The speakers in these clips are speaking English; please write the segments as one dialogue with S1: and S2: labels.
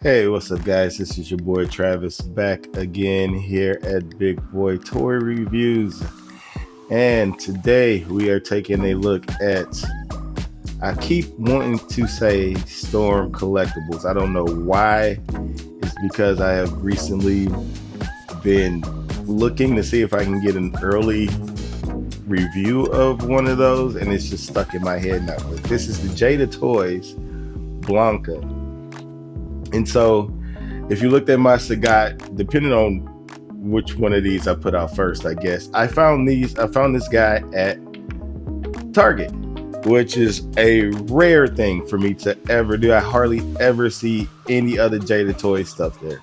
S1: Hey, what's up, guys? This is your boy Travis back again here at Big Boy Toy Reviews. And today we are taking a look at, I keep wanting to say Storm Collectibles. I don't know why. It's because I have recently been looking to see if I can get an early review of one of those, and it's just stuck in my head now. But this is the Jada Toys Blanka. And so, if you looked at my cigar, depending on which one of these I put out first, I guess I found this guy at Target, which is a rare thing for me to ever do. I hardly ever see any other Jada Toy stuff there,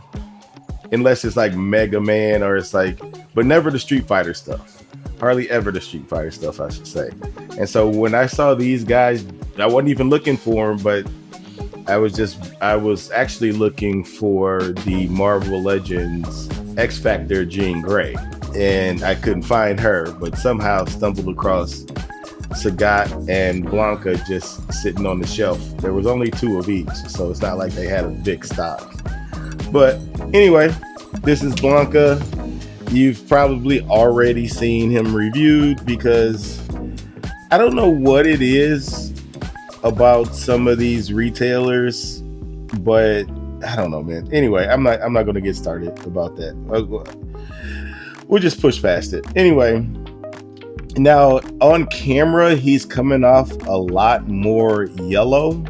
S1: unless it's like Mega Man or it's like, but never the Street Fighter stuff. Hardly ever the Street Fighter stuff, I should say. And so when I saw these guys, I wasn't even looking for them, but I was actually looking for the Marvel Legends X Factor Jean Grey, and I couldn't find her, but somehow stumbled across Sagat and Blanka just sitting on the shelf. There was only two of each, so it's not like they had a big stock. But anyway, this is Blanka. You've probably already seen him reviewed because I don't know what it is about some of these retailers, but I don't know, man. Anyway, I'm not going to get started about that. We'll just push past it. Anyway, now on camera, he's coming off a lot more yellow.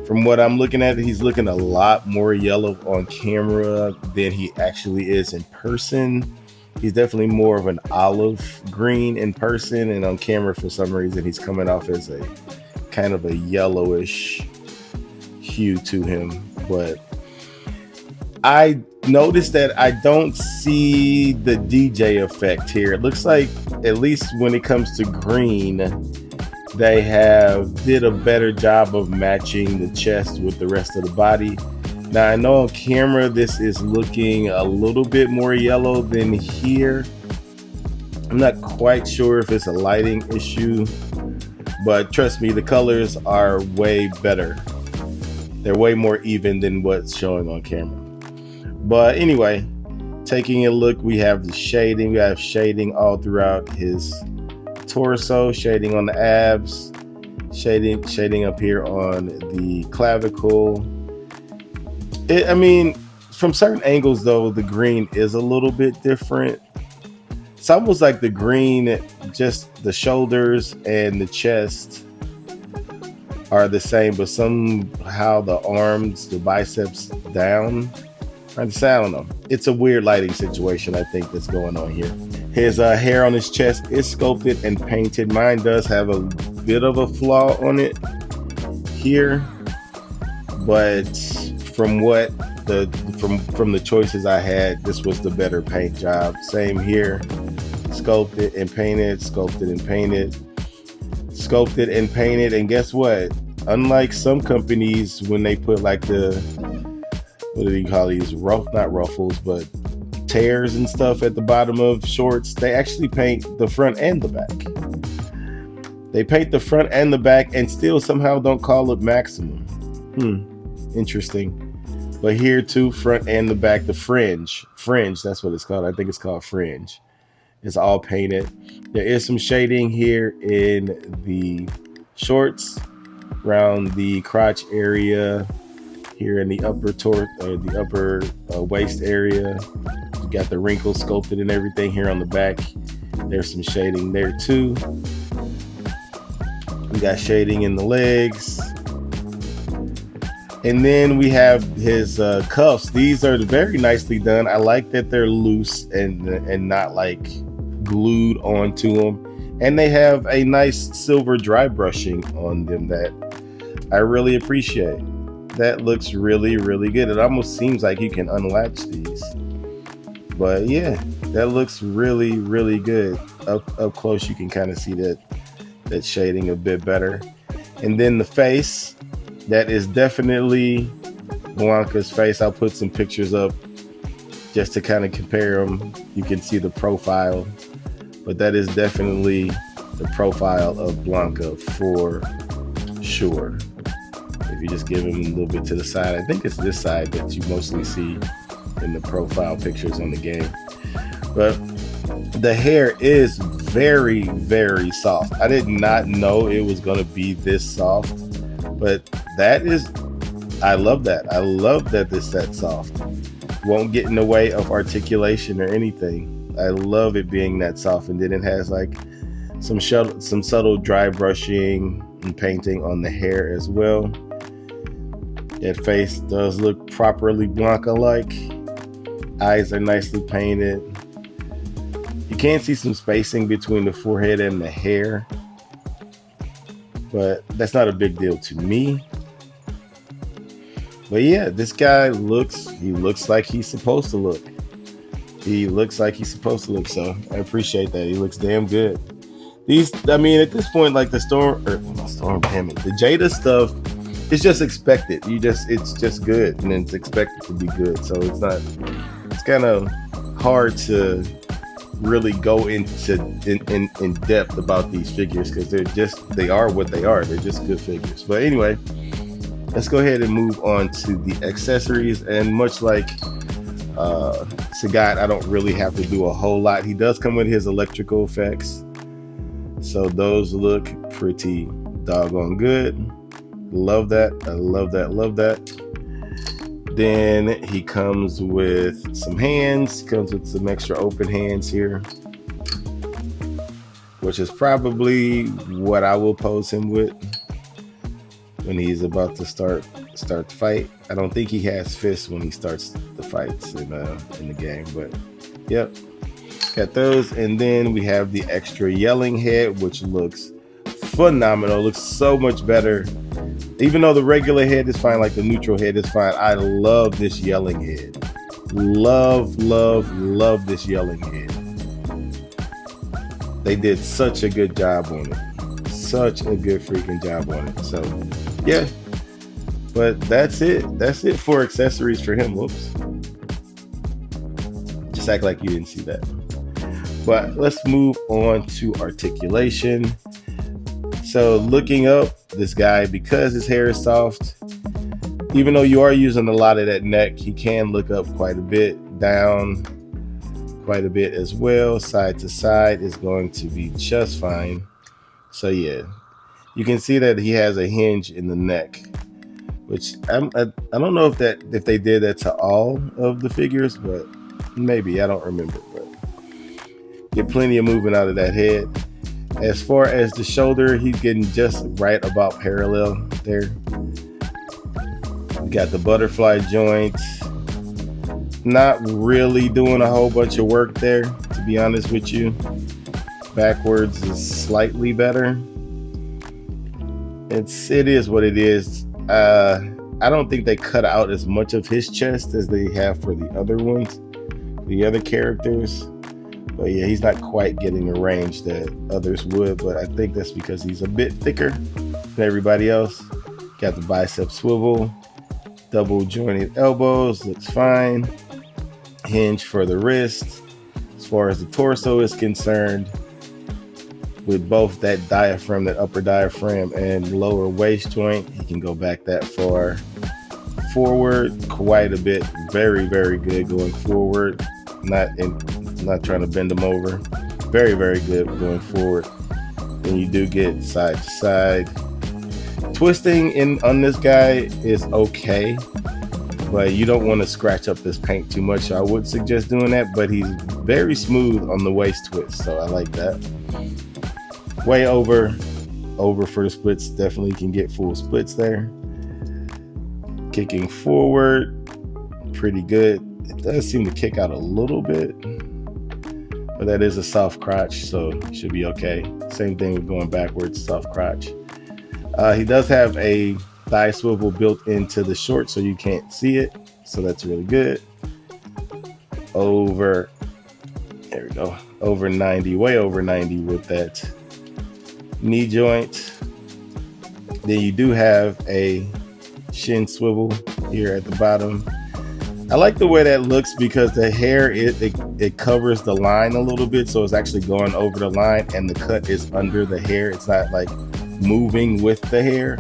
S1: From what I'm looking at, he's looking a lot more yellow on camera than he actually is in person. He's definitely more of an olive green in person, and on camera, for some reason, he's coming off as a kind of a yellowish hue to him. But I noticed that I don't see the DJ effect here. It looks like, at least when it comes to green, they did a better job of matching the chest with the rest of the body. Now I know on camera this is looking a little bit more yellow than here. I'm not quite sure if it's a lighting issue, but trust me, the colors are way better. They're way more even than what's showing on camera. But anyway, taking a look, we have the shading. We have shading all throughout his torso, shading on the abs, shading up here on the clavicle. I mean, from certain angles though, the green is a little bit different. It's almost like the green, just the shoulders and the chest are the same, but somehow the arms, the biceps down. I don't know. It's a weird lighting situation, I think, that's going on here. His hair on his chest is sculpted and painted. Mine does have a bit of a flaw on it here, but from the choices I had, this was the better paint job. Same here. Sculpted and painted, sculpted and painted, sculpted and painted. And guess what? Unlike some companies, when they put like what do you call these? Not ruffles, but tears and stuff at the bottom of shorts, they actually paint the front and the back. They paint the front and the back and still somehow don't call it maximum. Interesting. But here too, front and the back, the fringe, that's what it's called. I think it's called fringe. It's all painted. There is some shading here in the shorts, around the crotch area, here in the upper waist area. You got the wrinkles sculpted and everything here on the back. There's some shading there too. We got shading in the legs. And then we have his cuffs. These are very nicely done. I like that they're loose and not like glued onto them. And they have a nice silver dry brushing on them that I really appreciate. That looks really, really good. It almost seems like you can unlatch these. But yeah, that looks really, really good. Up close, you can kind of see that shading a bit better. And then the face, that is definitely Blanka's face. I'll put some pictures up just to kind of compare them. You can see the profile, but that is definitely the profile of Blanka for sure. If You just give him a little bit to the side. I think it's this side that you mostly see in the profile pictures on the game. But the hair is very, very soft. I did not know it was going to be this soft, but I love that. I love that it's that soft. Won't get in the way of articulation or anything. I love it being that soft. And then it has like some subtle dry brushing and painting on the hair as well. That face does look properly Blanka-like. Eyes are nicely painted. You can see some spacing between the forehead and the hair, but that's not a big deal to me. But yeah, this guy looks like he's supposed to look. He looks like he's supposed to look, so I appreciate that. He looks damn good. I mean, at this point, like the Jada stuff, it's just expected. It's just good, and it's expected to be good. So it's kind of hard to really go into in depth about these figures because they are what they are. They're just good figures. But anyway, let's go ahead and move on to the accessories. And much like Sagat, I don't really have to do a whole lot. He does come with his electrical effects, so those look pretty doggone good. Love that. I love that. Then he comes with some hands, comes with some extra open hands here, which is probably what I will pose him with when he's about to start the fight. I don't think he has fists when he starts the fights in the game, but yep, got those. And then we have the extra yelling head, which looks phenomenal. Looks so much better. Even though the regular head is fine, like the neutral head is fine, I love this yelling head. Love this yelling head. They did such a good job on it. Such a good freaking job on it. So, yeah. But that's it. That's it for accessories for him. Whoops. Just act like you didn't see that. But let's move on to articulation. So looking up this guy, because his hair is soft, even though you are using a lot of that neck, he can look up quite a bit, down quite a bit as well. Side to side is going to be just fine. So yeah, you can see that he has a hinge in the neck, which I don't know if they did that to all of the figures, but maybe, I don't remember. But get plenty of movement out of that head. As far as the shoulder, he's getting just right about parallel there. We got the butterfly joint. Not really doing a whole bunch of work there, to be honest with you. Backwards is slightly better. It is what it is. I don't think they cut out as much of his chest as they have for the other ones, the other characters. But yeah, he's not quite getting the range that others would, but I think that's because he's a bit thicker than everybody else. Got the bicep swivel, double jointed elbows, looks fine. Hinge for the wrist. As far as the torso is concerned, with both that diaphragm, that upper diaphragm and lower waist joint, he can go back that far forward quite a bit. Very, very good going forward. Not trying to bend them over. Very, very good going forward. Then you do get side to side. Twisting on this guy is okay, but you don't want to scratch up this paint too much. So I would suggest doing that, but he's very smooth on the waist twist, so I like that. Way over for the splits. Definitely can get full splits there. Kicking forward, pretty good. It does seem to kick out a little bit, but that is a soft crotch, so it should be okay. Same thing with going backwards, soft crotch. He does have a thigh swivel built into the short, so you can't see it, so that's really good. There we go, over 90, way over 90 with that knee joint. Then you do have a shin swivel here at the bottom. I like the way that looks because the hair, it covers the line a little bit, so it's actually going over the line and the cut is under the hair. It's not like moving with the hair.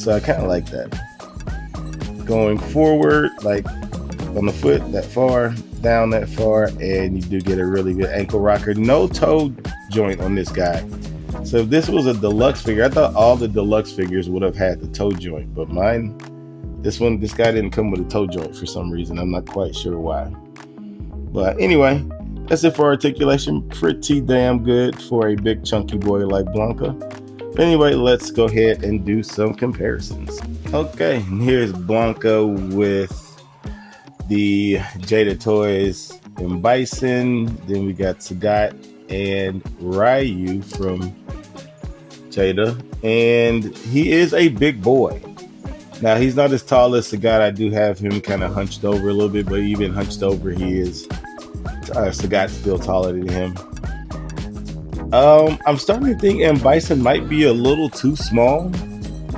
S1: So I kind of like that. Going forward, like on the foot that far, down that far, and you do get a really good ankle rocker. No toe joint on this guy. So if this was a deluxe figure, I thought all the deluxe figures would have had the toe joint, but mine, this guy didn't come with a toe joint for some reason. I'm not quite sure why. But anyway, that's it for articulation. Pretty damn good for a big chunky boy like Blanka. Anyway, let's go ahead and do some comparisons. Okay, and here's Blanka with the Jada toys and Bison. Then we got Sagat and Ryu from Jada, and he is a big boy. Now he's not as tall as Sagat. I do have him kind of hunched over a little bit, but even hunched over, he is Sagat's still taller than him. I'm starting to think M. Bison might be a little too small.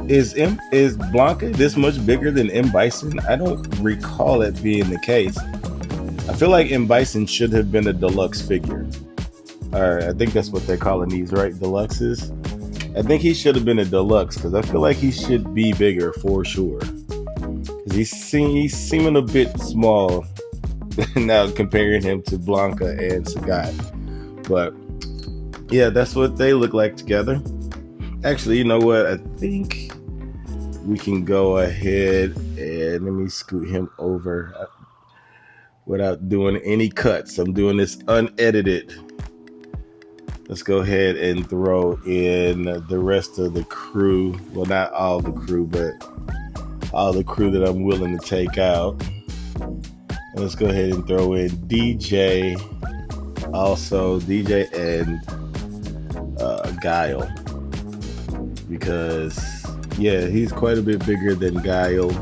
S1: Is Blanka this much bigger than M. Bison? I don't recall it being the case. I feel like M. Bison should have been a deluxe figure. I think that's what they're calling these, right? Deluxes. I think he should have been a deluxe because I feel like he should be bigger for sure. Because he's seeming a bit small now comparing him to Blanka and Sagat. But yeah, that's what they look like together. Actually, you know what? I think we can go ahead and let me scoot him over without doing any cuts. I'm doing this unedited. Let's go ahead and throw in the rest of the crew. Well, not all the crew, but all the crew that I'm willing to take out. And let's go ahead and throw in DJ, also DJ and Guile. Because, yeah, he's quite a bit bigger than Guile.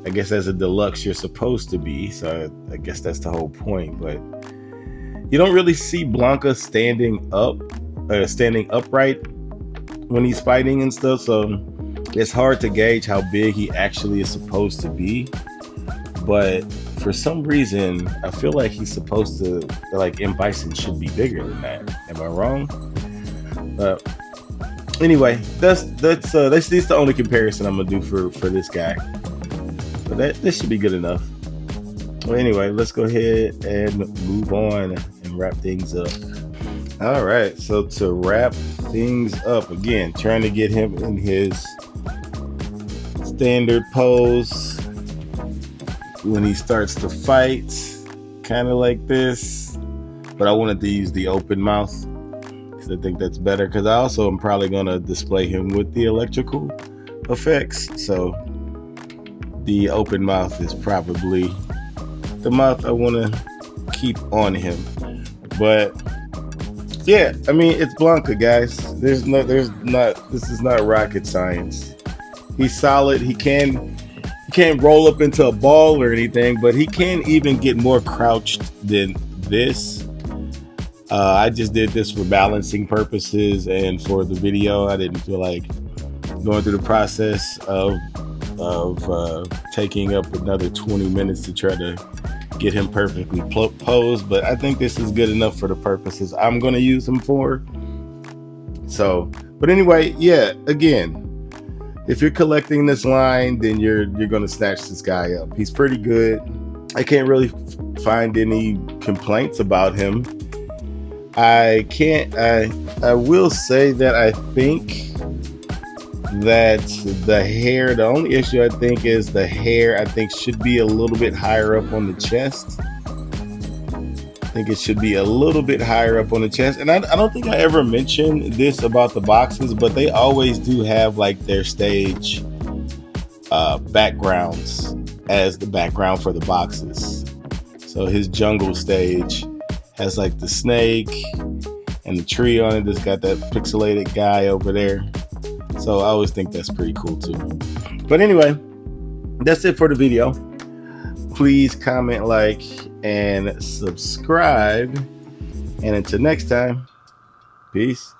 S1: I guess as a deluxe, you're supposed to be. So I guess that's the whole point. But you don't really see Blanka standing upright when he's fighting and stuff. So it's hard to gauge how big he actually is supposed to be. But for some reason, I feel like he's supposed to, like, M. Bison should be bigger than that. Am I wrong? Anyway, that's the only comparison I'm gonna do for this guy. So this should be good enough. Well, anyway, let's go ahead and move on and wrap things up. All right, so to wrap things up, again, trying to get him in his standard pose when he starts to fight, kind of like this. But I wanted to use the open mouth because I think that's better. Because I also am probably going to display him with the electrical effects. So the open mouth is probably the mouth I want to keep on him. But yeah, I mean, it's Blanka, guys. This is not rocket science. He's solid. He can't roll up into a ball or anything, but he can even get more crouched than this. I just did this for balancing purposes and for the video. I didn't feel like going through the process of taking up another 20 minutes to try to get him perfectly posed, but I think this is good enough for the purposes I'm going to use him for. So, but anyway, yeah, again, if you're collecting this line, then you're going to snatch this guy up. He's pretty good. I can't really find any complaints about him. I will say that I think that the only issue I think is the hair, I think should be a little bit higher up on the chest. I think it should be a little bit higher up on the chest. And I don't think I ever mentioned this about the boxes, but they always do have like their stage backgrounds as the background for the boxes. So his jungle stage has like the snake and the tree on it. It's got that pixelated guy over there. So I always think that's pretty cool too. But anyway, that's it for the video. Please comment, like, and subscribe. And until next time, peace.